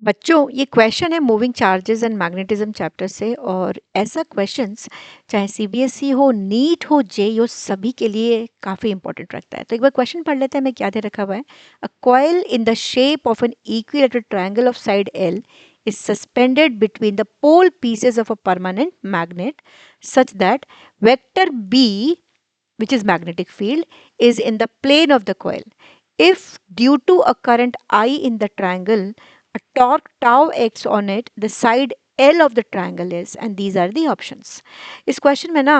बच्चों, ये क्वेश्चन है moving charges and magnetism chapter से। और ऐसा क्वेश्चंस चाहे सीबीएसई हो, नीट हो, जेई हो, सभी के लिए काफ़ी इंपॉर्टेंट रखता है। तो एक बार क्वेश्चन पढ़ लेते हैं हमें क्या दे रखा हुआ है। A coil in the shape of an equilateral triangle of side L is suspended between the pole pieces of a permanent magnet such that vector B, which is magnetic field, is in the plane of the coil. If due to a current I in the triangle, a torque tau x on it, the side L of the triangle is, and these are the options. इस question में ना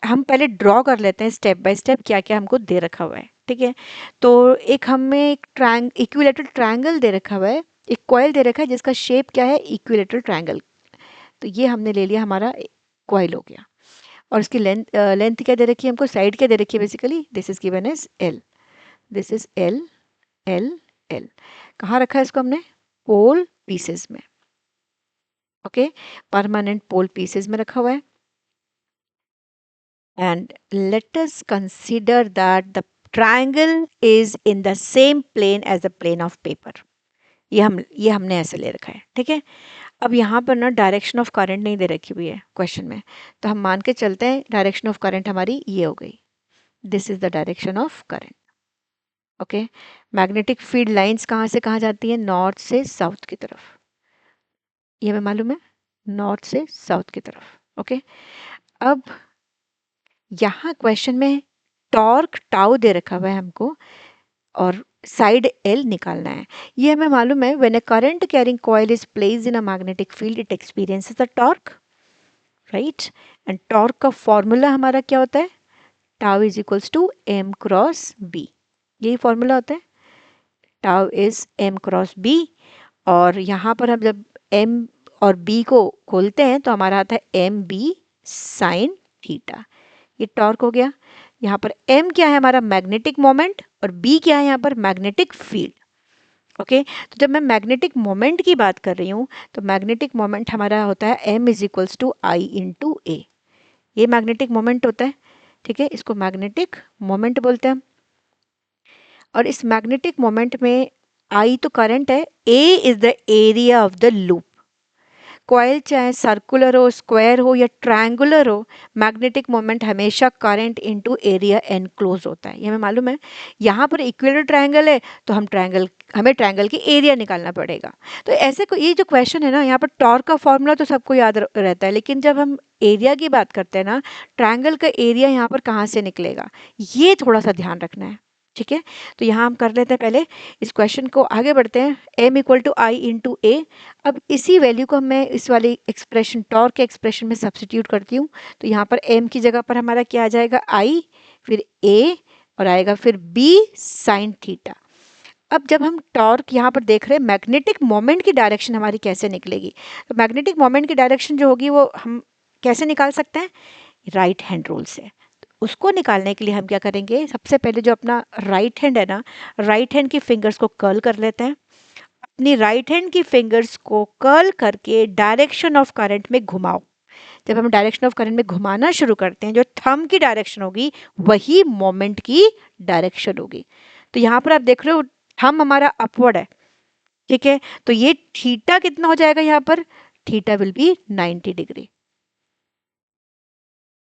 हम पहले draw कर लेते हैं step by step क्या क्या हमको दे रखा हुआ है। ठीक है, तो एक हमें एक इक्विलेटरल ट्रायंगल दे रखा हुआ है, एक कॉइल दे रखा है जिसका शेप क्या है, इक्विलेटरल ट्रायंगल। तो ये हमने ले लिया, हमारा कॉइल हो गया। और इसकी लेंथ क्या दे रखी है हमको, साइड क्या दे रखी है, basically this is given as L. This is L L L. कहाँ रखा है इसको हमने, पोल पीसेस में। ओके, परमानेंट पोल पीसेस में रखा हुआ है। And let us consider that the triangle is in the same plane as the plane of paper. ये हमने ऐसे ले रखा है। ठीक है, अब यहाँ पर ना डायरेक्शन ऑफ करंट नहीं दे रखी हुई है क्वेश्चन में, तो हम मान के चलते हैं डायरेक्शन ऑफ करंट हमारी ये हो गई। This is the direction of current. Okay, magnetic field lines कहाँ से कहाँ जाती है, नॉर्थ से साउथ की तरफ। ये हमें मालूम है, नॉर्थ से साउथ की तरफ। ओके, अब यहाँ क्वेश्चन में टॉर्क टाउ दे रखा हुआ है हमको और साइड एल निकालना है। ये हमें मालूम है, when a current carrying coil is placed in a magnetic field it experiences a torque, right. And torque का फॉर्मूला हमारा क्या होता है, tau is equals to M cross B. यही फॉर्मूला होता है, tau is M cross B. और यहाँ पर हम जब एम और बी को खोलते हैं तो हमारा आता है एम बी साइन थीटा। ये टॉर्क हो गया। यहाँ पर एम क्या है, हमारा मैग्नेटिक मोमेंट, और बी क्या है यहाँ पर, मैग्नेटिक फील्ड। ओके, तो जब मैं मैग्नेटिक मोमेंट की बात कर रही हूँ तो मैग्नेटिक मोमेंट हमारा होता है M is equals to I into A. ये मैग्नेटिक मोमेंट होता है। ठीक है, इसको मैग्नेटिक मोमेंट बोलते हैं हम। और इस मैग्नेटिक मोमेंट में आई तो करंट है, A is the area of the loop. Coil चाहे सर्कुलर हो, स्क्वायर हो या ट्रायंगुलर हो, मैग्नेटिक मोमेंट हमेशा करंट इनटू एरिया एनक्लोज होता है, ये हमें मालूम है। यहाँ पर इक्विलेटरल ट्रायंगल है तो हमें ट्रायंगल की एरिया निकालना पड़ेगा। तो ऐसे को ये जो क्वेश्चन है ना, यहाँ पर टॉर्क का फॉर्मूला तो सबको याद रहता है, लेकिन जब हम एरिया की बात करते हैं ना, ट्रायंगल का एरिया यहाँ पर कहाँ से निकलेगा, ये थोड़ा सा ध्यान रखना है। ठीक है, तो यहाँ हम कर लेते हैं, पहले इस क्वेश्चन को आगे बढ़ते हैं। M equal to I into A. अब इसी वैल्यू को मैं इस वाली एक्सप्रेशन, टॉर्क के एक्सप्रेशन में सब्स्टिट्यूट करती हूँ। तो यहाँ पर एम की जगह पर हमारा क्या आ जाएगा, आई, फिर ए, और आएगा फिर बी साइन थीटा। अब जब हम टॉर्क यहाँ पर देख रहे हैं, मैग्नेटिक मोमेंट की डायरेक्शन हमारी कैसे निकलेगी, तो मैग्नेटिक मोमेंट की डायरेक्शन जो होगी वो हम कैसे निकाल सकते हैं, राइट हैंड रूल से। उसको निकालने के लिए हम क्या करेंगे, सबसे पहले जो अपना राइट हैंड है ना, राइट हैंड की फिंगर्स को कर्ल कर लेते हैं। अपनी राइट हैंड की फिंगर्स को कर्ल करके डायरेक्शन ऑफ करंट में घुमाओ। जब हम डायरेक्शन ऑफ करंट में घुमाना शुरू करते हैं, जो थंब की डायरेक्शन होगी वही मोमेंट की डायरेक्शन होगी। तो यहाँ पर आप देख रहे हो थंब हमारा अपवर्ड है। ठीक है, तो ये थीटा कितना हो जाएगा, यहाँ पर थीटा विल बी 90 डिग्री।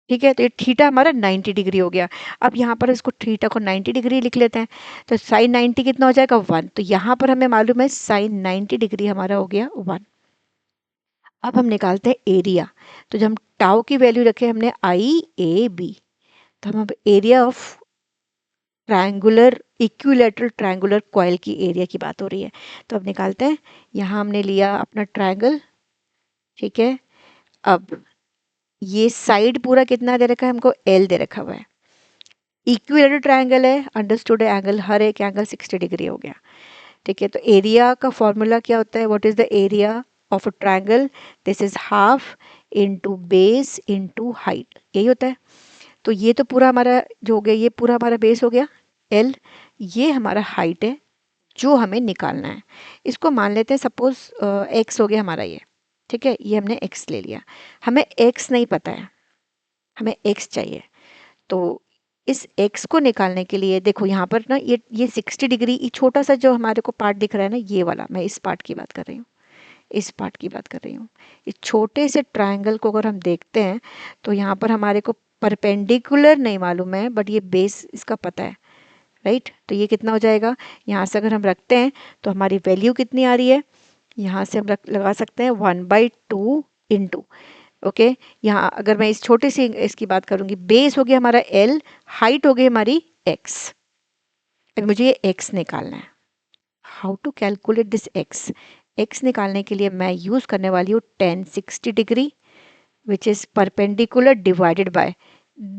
ठीक है, तो ये थीटा हमारा 90 डिग्री हो गया। अब यहाँ पर इसको थीटा को 90 डिग्री लिख लेते हैं। तो साइन 90 कितना हो जाएगा, 1। तो यहाँ पर हमें मालूम है साइन 90 डिग्री हमारा हो गया 1। अब हम निकालते हैं एरिया। तो जब हम टाउ की वैल्यू रखे हमने आई ए बी, तो हम अब area of triangular, equilateral triangular coil की एरिया की बात हो रही है। तो अब निकालते हैं। यहाँ हमने लिया अपना ट्रायंगल। ठीक है, अब ये साइड पूरा कितना दे रखा है हमको, एल दे रखा हुआ है। इक्विलेटरल ट्रायंगल है, अंडरस्टूड है, एंगल हर एक एंगल 60 डिग्री हो गया। ठीक है, तो एरिया का फॉर्मूला क्या होता है, what is the area of a triangle, this is half into base into height, यही होता है। तो ये तो पूरा हमारा जो हो गया, ये पूरा हमारा बेस हो गया एल, ये हमारा हाइट है जो हमें निकालना है। इसको मान लेते हैं सपोज एक्स हो गया हमारा ये। ठीक है, ये हमने एक्स ले लिया। हमें एक्स नहीं पता है, हमें एक्स चाहिए। तो इस x को निकालने के लिए देखो यहाँ पर ना, ये 60 डिग्री, ये छोटा सा जो हमारे को पार्ट दिख रहा है ना, ये वाला, मैं इस पार्ट की बात कर रही हूँ। इस पार्ट की बात कर रही हूँ। इस छोटे से ट्रायंगल को अगर हम देखते हैं तो यहाँ पर हमारे को परपेंडिकुलर नहीं मालूम है, बट ये बेस इसका पता है, राइट। तो ये कितना हो जाएगा, यहाँ से अगर हम रखते हैं तो हमारी वैल्यू कितनी आ रही है, यहाँ से हम लगा सकते हैं 1/2 इंटू, ओके। यहाँ अगर मैं इस छोटे से इसकी बात करूँगी, बेस हो गया हमारा l, हाइट हो गई हमारी x। अब मुझे ये x निकालना है। How to calculate this x? x निकालने के लिए मैं यूज़ करने वाली हूँ tan 60 degree, which is perpendicular divided by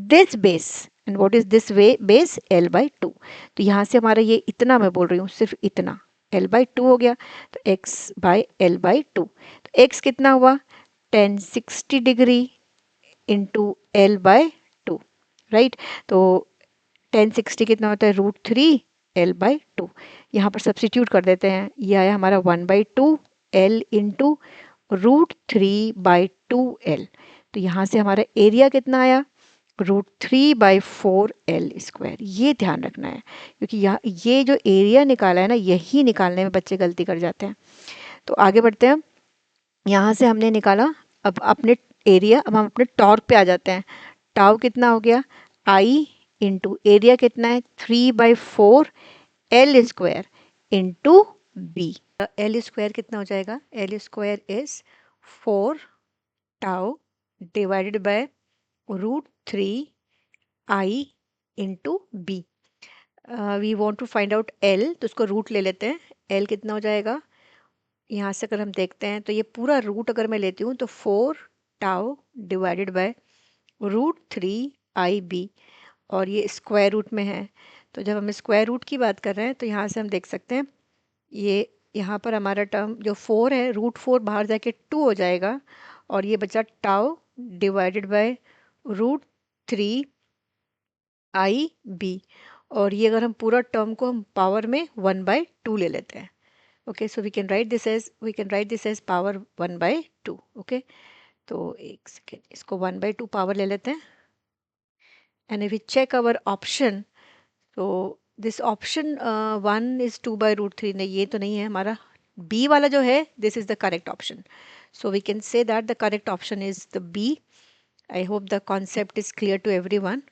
this base, and what is this way base, l/2। तो यहाँ से हमारा ये इतना, मैं बोल रही हूँ सिर्फ इतना, l/2 हो गया, तो x/l/2। तो x कितना हुआ, tan 60 degree into l/2, right. तो tan 60 कितना होता है, √3 l/2। यहाँ पर सब्सटीट्यूट कर देते हैं, ये आया हमारा 1/2 l इंटू √3/2l। तो यहाँ से हमारा एरिया कितना आया, √3/4l²। ये ध्यान रखना है, क्योंकि यहाँ ये जो एरिया निकाला है ना, यही निकालने में बच्चे गलती कर जाते हैं। तो आगे बढ़ते हैं, यहाँ से हमने निकाला, अब अपने एरिया, अब हम अपने टॉर्क पे आ जाते हैं। टाउ कितना हो गया, आई इंटू एरिया कितना है, 3/4l² इंटू बी। l² कितना हो जाएगा, l² is 4 tau divided by √3i into B. We want to find out l, तो उसको रूट ले लेते हैं। l कितना हो जाएगा, यहाँ से अगर हम देखते हैं तो ये पूरा रूट अगर मैं लेती हूँ तो 4 टाउ डिवाइडेड बाय √3i/b, और ये स्क्वायर रूट में है। तो जब हम स्क्वायर रूट की बात कर रहे हैं तो यहाँ से हम देख सकते हैं, ये यहाँ पर हमारा टर्म जो 4 है, √4 बाहर जाके 2 हो जाएगा, और ये बचा टाउ डिवाइडेड बाय √3i/b। और ये अगर हम पूरा टर्म को हम पावर में 1/2 ले लेते हैं, okay. So we can write this as power 1/2, okay. तो एक सेकेंड, इसको 1/2 पावर ले लेते हैं, and if we check our option, तो दिस ऑप्शन 1 इज 2/√3, नहीं ये तो नहीं है हमारा, बी वाला जो है this is the correct option. So we can say that the correct option is the B. I hope the concept is clear to everyone.